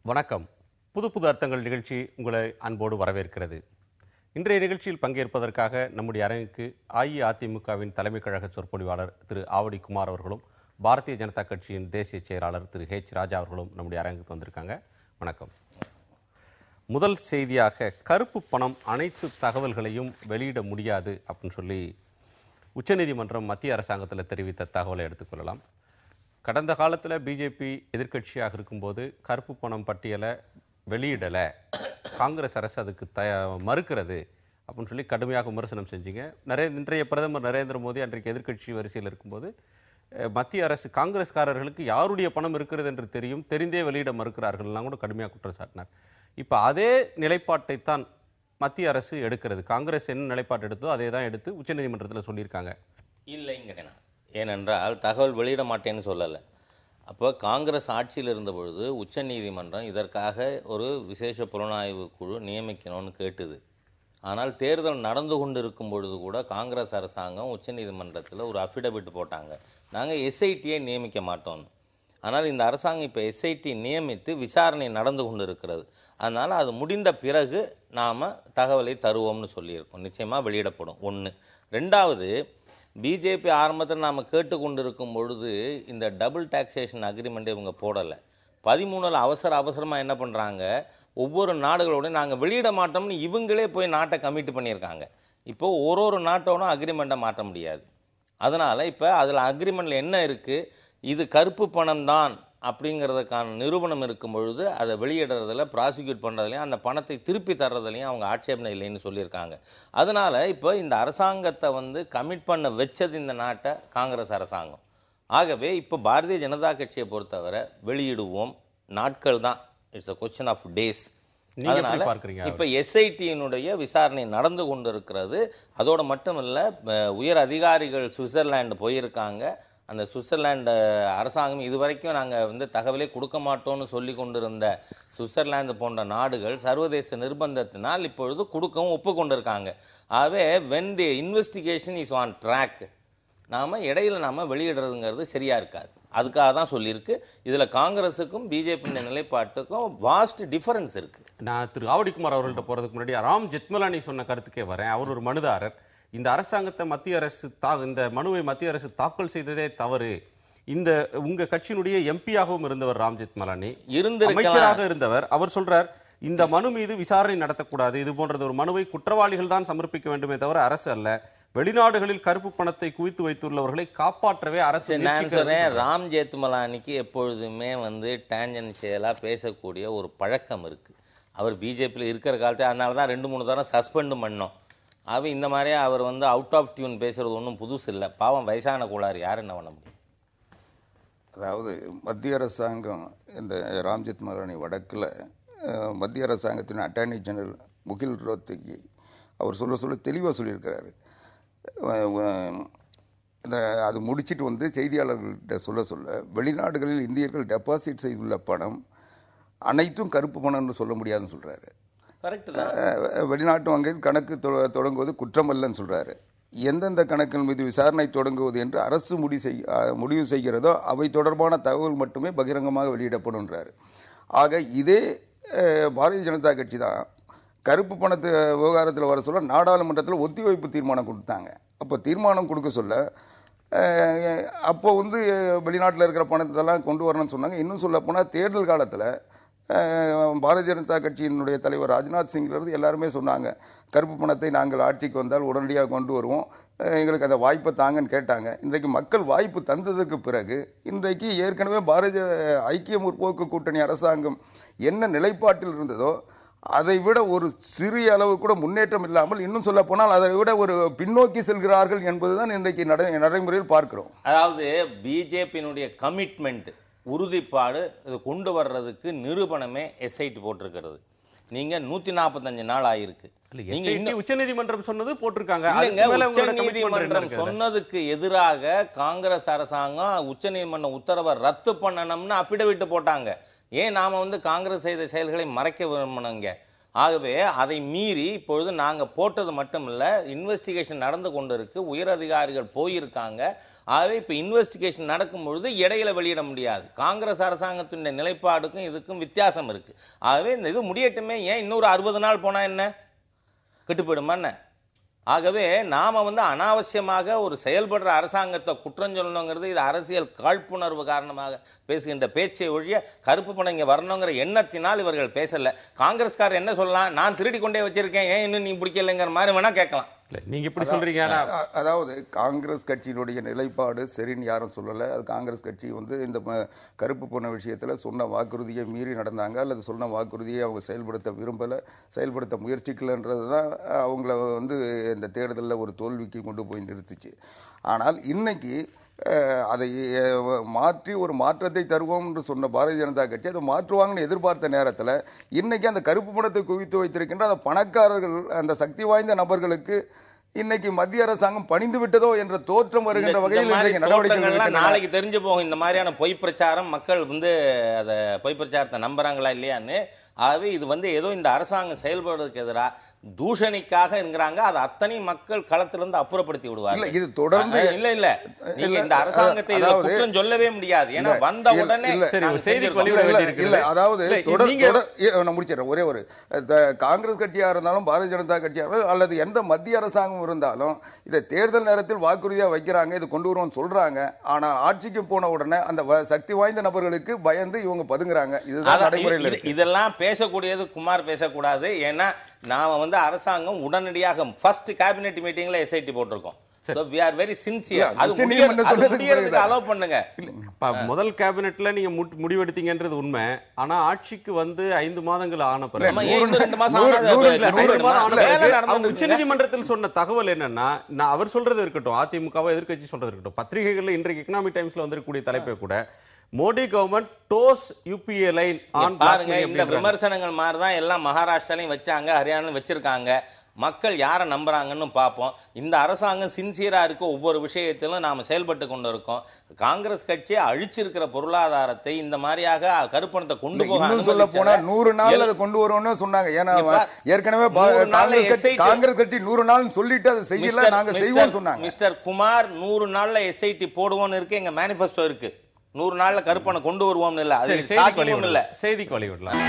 வணக்கம். புது புது அர்த்தங்கள் நிகழ்ச்சி உங்களை அன்போடு வரவேற்கிறது. இன்றைய நிகழ்ச்சியில் பங்கேற்பதற்காக நம்முடைய அரங்குக்கு அஇஅதிமுகவின் தலைமை கழக சொற்பொழிவாளர் திரு ஆவடி குமார் அவர்களும், பாரதிய ஜனதா கட்சியின் தேசிய செயலாளர் திரு ஹெச் ராஜா அவர்களும் நம்முடைய அரங்குக்கு வந்திருக்காங்க. வணக்கம். முதல் செய்தியாக, கருப்பு பணம் அனைத்து தகவல்களையும் வெளியிட முடியாது அப்படின்னு சொல்லி உச்சநீதிமன்றம் மத்திய அரசாங்கத்தில் தெரிவித்த தகவலை எடுத்துக்கொள்ளலாம். கடந்த காலத்தில் பிஜேபி எதிர்க்கட்சியாக இருக்கும்போது கருப்பு பணம் பட்டியலை வெளியிடலை, காங்கிரஸ் அரசு அதுக்கு மறுக்கிறது அப்படின்னு சொல்லி கடுமையாக விமர்சனம் செஞ்சீங்க. இன்றைய பிரதமர் நரேந்திர மோடி அன்றைக்கு எதிர்க்கட்சி வரிசையில் இருக்கும்போது மத்திய அரசு காங்கிரஸ்காரர்களுக்கு யாருடைய பணம் இருக்கிறது என்று தெரிந்தே வெளியிட மறுக்கிறார்கள்லாம் கூட கடுமையாக குற்றம் சாட்டினார். இப்போ அதே நிலைப்பாட்டைத்தான் மத்திய அரசு எடுக்கிறது. காங்கிரஸ் என்ன நிலைப்பாடு எடுத்தோ அதே தான் எடுத்து உச்சநீதிமன்றத்தில் சொல்லியிருக்காங்க. இல்லைங்கிறேன். ஏனென்றால் தகவல் வெளியிட மாட்டேன்னு சொல்லலை. அப்போ காங்கிரஸ் ஆட்சியில் இருந்த பொழுது உச்சநீதிமன்றம் இதற்காக ஒரு விசேஷ புலனாய்வு குழு நியமிக்கணும்னு கேட்டுது. ஆனால் தேர்தல் நடந்து கொண்டு இருக்கும் பொழுது கூட காங்கிரஸ் அரசாங்கம் உச்சநீதிமன்றத்தில் ஒரு அஃபிடவிட் போட்டாங்க, நாங்கள் எஸ்ஐடியை நியமிக்க மாட்டோம்னு. ஆனால் இந்த அரசாங்கம் இப்போ எஸ்ஐடி நியமித்து விசாரணை நடந்து கொண்டு இருக்கிறது. அதனால் அது முடிந்த பிறகு நாம் தகவலை தருவோம்னு சொல்லியிருக்கோம். நிச்சயமாக வெளியிடப்படும். ஒன்று. ரெண்டாவது, பிஜேபி ஆரம்பத்தில் நாம் கேட்டுக்கொண்டிருக்கும் பொழுது இந்த டபுள் டாக்ஸேஷன் அக்ரிமெண்ட் இவங்க போடலை. 13 அவசரமாக என்ன பண்ணுறாங்க, ஒவ்வொரு நாடுகளோடையும் நாங்கள் வெளியிட மாட்டோம்னு இவங்களே போய் நாட்டை கமிட் பண்ணியிருக்காங்க. இப்போது ஒரு நாட்டோடும் அக்ரிமெண்ட்டை மாற்ற முடியாது. அதனால் இப்போ அதில் அக்ரிமெண்ட்டில் என்ன இருக்குது, இது கருப்பு பணம் தான் அப்படிங்கிறதுக்கான நிரூபணம் இருக்கும் பொழுது அதை வெளியிடுறதில், ப்ராசிக்யூட் பண்ணுறதுலையும், அந்த பணத்தை திருப்பி தர்றதுலையும் அவங்க ஆட்சேபனை இல்லைன்னு சொல்லியிருக்காங்க. அதனால் இப்போ இந்த அரசாங்கத்தை கமிட் பண்ண வச்சது இந்த நாட்டை காங்கிரஸ் அரசாங்கம். ஆகவே இப்போ பாரதிய ஜனதா கட்சியை பொறுத்தவரை வெளியிடுவோம், நாட்கள் தான், it's a question of days. அதனால் இப்போ எஸ்ஐடியினுடைய விசாரணை நடந்து கொண்டு இருக்கிறது. அதோடு மட்டும் இல்லை, உயர் அதிகாரிகள் சுவிட்சர்லாண்டு போயிருக்காங்க. அந்த சுவிட்சர்லாண்டு அரசாங்கம் இதுவரைக்கும் நாங்கள் தகவலே கொடுக்க மாட்டோம்னு சொல்லி கொண்டிருந்த சுவிட்சர்லாந்து போன்ற நாடுகள் சர்வதேச நிர்பந்தத்தினால் இப்பொழுது கொடுக்கவும் ஒப்புக்கொண்டிருக்காங்க. ஆகவே when the investigation is on track, இடையில வெளியிடுறதுங்கிறது சரியாக இருக்காது. அதுக்காக தான் சொல்லியிருக்கு. இதில் காங்கிரஸுக்கும் பிஜேபி நிலைப்பாட்டுக்கும் வாஸ்ட் டிஃபரன்ஸ் இருக்குது. நான் திரு ஆவடிக்குமார் அவர்கள்ட்ட போகிறதுக்கு முன்னாடி ராம் ஜெத்மலானி சொன்ன கருத்துக்கே வரேன். அவர் ஒரு மனுதாரர். இந்த அரசாங்கத்தை மத்திய அரசு இந்த மனுவை மத்திய அரசு தாக்கல் செய்ததே தவறு. இந்த உங்க கட்சியினுடைய எம்பியாகவும் இருந்தவர் ராம் ஜெத்மலானி, அமைச்சராக இருந்தவர். அவர் சொல்றார், இந்த மனு மீது விசாரணை நடத்தக்கூடாது, இது போன்றது ஒரு மனுவை குற்றவாளிகள் தான் சமர்ப்பிக்க வேண்டுமே தவிர அரசு அல்ல. வெளிநாடுகளில் கருப்பு பணத்தை குவித்து வைத்துள்ளவர்களை காப்பாற்றவே அரசு. நான் சொல்றேன், ராம் ஜெத்மலானிக்கு எப்பொழுதுமே டேஞ்சன்ஷியலா பேசக்கூடிய ஒரு பழக்கம் இருக்கு. அவர் பிஜேபியில் இருக்கிற காலத்தை, அதனால தான் 2-3 தரம் சஸ்பெண்டும் பண்ணோம். இந்த மாதிரியே அவர் அவுட் ஆஃப் டியூன் பேசுறது ஒன்றும் புதுசு இல்லை. பாவம், வயசான கோளாறு, யார் என்ன பண்ண முடியும்? அதாவது மத்திய அரசாங்கம் இந்த ராம் ஜெத்மலானி வழக்கில் மத்திய அரசாங்கத்தின் அட்டார்னி ஜெனரல் முகில் ரோத்தகி அவர் சொல்ல தெளிவாக சொல்லியிருக்கிறாரு. அது முடிச்சுட்டு செய்தியாளர்கள்ட்ட சொல்ல வெளிநாடுகளில் இந்தியர்கள் டெபாசிட் செய்துள்ள பணம் அனைத்தும் கருப்பு பணம்னு சொல்ல முடியாதுன்னு சொல்கிறாரு. வெளிநாட்டு வங்கியில் கணக்கு தொடங்குவது குற்றமல்லன்னு சொல்றாரு. எந்தெந்த கணக்கின் மீது விசாரணை தொடங்குவது என்று அரசு முடிவு செய்கிறதோ அவை தொடர்பான தகவல் மட்டுமே பகிரங்கமாக வெளியிடப்படும்ன்றாரு. ஆக இதே பாரதிய ஜனதா கட்சி தான் கருப்பு பணத்து விவகாரத்தில் வர சொல்ல நாடாளுமன்றத்தில் ஒத்திவைப்பு தீர்மானம் கொடுத்தாங்க. அப்போ தீர்மானம் கொடுக்க சொல்ல அப்போ வெளிநாட்டில் இருக்கிற பணத்தெல்லாம் கொண்டு வரணும்னு சொன்னாங்க. இன்னும் சொல்ல போனால் தேர்தல் காலத்தில் பாரதிய ஜனதா கட்சியினுடைய தலைவர் ராஜ்நாத் சிங்கிலிருந்து எல்லாருமே சொன்னாங்க, கருப்பு பணத்தை நாங்கள் ஆட்சிக்கு வந்தால் உடனடியாக கொண்டு வருவோம், எங்களுக்கு அந்த வாய்ப்பை தாங்கன்னு கேட்டாங்க. இன்றைக்கு மக்கள் வாய்ப்பு தந்ததுக்கு பிறகு இன்றைக்கு ஏற்கனவே பாரதிய ஐக்கிய முற்போக்கு கூட்டணி அரசாங்கம் என்ன நிலைப்பாட்டில் இருந்ததோ அதை விட ஒரு சிறிய அளவு கூட முன்னேற்றம் இல்லாமல், இன்னும் சொல்ல போனால் அதை விட ஒரு பின்னோக்கி செல்கிறார்கள் என்பதுதான் இன்றைக்கு நடைமுறையில் பார்க்கிறோம். அதாவது பிஜேபியினுடைய கமிட்மெண்ட், உறுதிப்பாடு இது கொண்டு வர்றதுக்கு நிரூபணமே எஸ்ஐடி போட்டிருக்கிறது. நீங்க 145 நாள் ஆயிருக்கு. நீங்க உச்சநீதிமன்றம் சொன்னது போட்டிருக்காங்க. உச்சநீதிமன்றம் சொன்னதுக்கு எதிராக காங்கிரஸ் அரசாங்கம் உச்சநீதிமன்றம் உத்தரவை ரத்து பண்ணணும்னு அபிடவிட் போட்டாங்க. ஏன் நாம காங்கிரஸ் செய்த செயல்களை மறைக்க விரும்பணுங்க? ஆகவே அதை மீறி இப்பொழுது நாங்கள் போட்டது மட்டும் இல்லை, இன்வெஸ்டிகேஷன் நடந்து கொண்டு இருக்கு, உயர் அதிகாரிகள் போயிருக்காங்க. ஆகவே இப்போ இன்வெஸ்டிகேஷன் நடக்கும் பொழுது இடையில வெளியிட முடியாது. காங்கிரஸ் அரசாங்கத்தினுடைய நிலைப்பாடுக்கும் இதுக்கும் வித்தியாசம் இருக்கு. ஆகவே இந்த இது முடியட்டுமே, ஏன் இன்னொரு 60 நாள் போனா என்ன கெட்டுப்போயிடுமா என்ன? ஆகவே நாம அனாவசியமாக ஒரு செயல்படுற அரசாங்கத்தை குற்றம் சொல்லணுங்கிறது இது அரசியல் காழ்ப்புணர்வு காரணமாக பேசுகின்ற பேச்சை ஒழிய கருப்பு பணம் இங்க வரணுங்கிற எண்ணத்தினால் இவர்கள் பேசல. காங்கிரஸ்காரர் என்ன சொல்லலாம், நான் திருடி கொண்டே வச்சிருக்கேன், ஏன் இன்னும் நீ பிடிக்கலைங்கிற மாதிரி வேணா கேட்கலாம். நீங்க இப்படி சொல்றீங்க. அதாவது காங்கிரஸ் கட்சியினுடைய நிலைப்பாடு சரின்னு யாரும் சொல்லலை. அது காங்கிரஸ் கட்சி இந்த கருப்பு பண விஷயத்தில் சொன்ன வாக்குறுதியை மீறி நடந்தாங்க, அல்லது சொன்ன வாக்குறுதியை அவங்க செயல்படுத்த முயற்சிக்கலைன்றது தான் அவங்கள இந்த தேர்தலில் ஒரு தோல்விக்கு கொண்டு போய் நிறுத்துச்சு. ஆனால் இன்னைக்கு அதை மாற்றி ஒரு மாற்றத்தை தருவோம் என்று சொன்ன பாரதிய ஜனதா கட்சி அதை மாற்றுவாங்கன்னு எதிர்பார்த்த நேரத்தில் இன்னைக்கு அந்த கருப்பு பணத்தை குவித்து வைத்திருக்கின்ற அந்த பணக்காரர்கள், அந்த சக்தி வாய்ந்த நபர்களுக்கு இன்னைக்கு மத்திய அரசாங்கம் பணிந்து விட்டதோ என்ற தோற்றம் வருகின்ற வகையில் நடவடிக்கைகள் நாளைக்கு தெரிஞ்சு போகும். இந்த மாதிரியான பொய் பிரச்சாரம் மக்கள் அதை பொய் பிரச்சாரத்தை நம்புறாங்களா இல்லையான்னு. ஆகவே இது ஏதோ இந்த அரசாங்கம் செயல்படுறதுக்கு எதிராக தூஷணிக்காக இருக்கிறாங்க. அது அத்தனை மக்கள் களத்திலிருந்து அப்புறப்படுத்தி விடுவாங்க. இது தொடர்ந்து இல்ல நீங்க இந்த அரசாங்கத்தை குற்றம் சொல்லவே முடியாது. ஏன்னா வந்த உடனே இல்ல, அதாவது நான் முடிச்சிடறேன். ஒரே ஒரு காங்கிரஸ் கட்சியா இருந்தாலும் பாரதிய ஜனதா கட்சியா இருந்தாலும் அல்லது எந்த மத்திய அரசாங்கம் இருந்தாலும் இதை தேர்தல் நேரத்தில் வாக்குறுதியா வைக்கிறாங்க, இது கொண்டு வருவோம் சொல்றாங்க. ஆனால் ஆட்சிக்கு போன உடனே அந்த சக்தி வாய்ந்த நபர்களுக்கு பயந்து இவங்க பதுங்குறாங்க. இதுதான் நடைமுறையில் இருக்கு. இதெல்லாம் பேசக்கூடியது குமார் பேசக்கூடாது. ஏன்னா நாம அரசாங்கம் உடனடியாக ஃபர்ஸ்ட் கேபினெட் மீட்டிங்ல எஸ்ஐடி போட்டிருக்கோம். So we are very sincere. அது முடியறதுக்கு அலோ பண்ணுங்க. முதல் கேபினெட்ல நீங்க முடிவெடுத்தீங்கன்றது உண்மை. ஆனா ஆட்சிக்கு 5 மாதங்கள் ஆன பிறகு உச்சநீதிமன்றத்தில் சொன்ன தகவல் என்னன்னா, அவர் சொல்றது இருக்கட்டும், அதிமுகவை எதிர்க்கட்சி சொல்றது இருக்கட்டும், பத்திரிகைகள்ல இன்றைக்கு எக்கனாமிக் டைம்ஸ்ல வந்திருக்கக்கூடிய தலைப்பை கூட Modi government dose UPA line on பாருங்க. இந்த விமர்சனங்கள் மாதிரி தான் எல்லாம் மகாராஷ்டிராலையும் வச்சாங்க, ஹரியானாலையும் வச்சிருக்காங்க. மக்கள் யாரை நம்புறாங்கன்னு பார்ப்போம். இந்த அரசாங்கம் சின்சியரா இருக்கு, ஒவ்வொரு விஷயத்திலும் நாம செயல்பட்டு கொண்டு இருக்கோம். காங்கிரஸ் கட்சியை அழிச்சிருக்கிற பொருளாதாரத்தை இந்த மாதிரியாக கருப்பணத்தை கொண்டு போக சொல்ல போனா 100 நாள் அதை கொண்டு வருவோம்னு சொன்னாங்க. ஏன்னா ஏற்கனவே காங்கிரஸ் கட்சி 100 நாள் சொல்லிட்டு அதை செய்யல, நாங்க செய்வோம் சொன்னாங்க. மிஸ்டர் குமார் 100 நாள்ல எஸ்ஐடி போடுவோம்னு இருக்கு, எங்க மேனிஃபெஸ்டோ இருக்கு. 100 நாள்ல கருப்பணம் கொண்டு வருவோம்னு இல்ல, அது சாத்தியம் இல்ல. செய்திக்கு வழிவிடலாம்.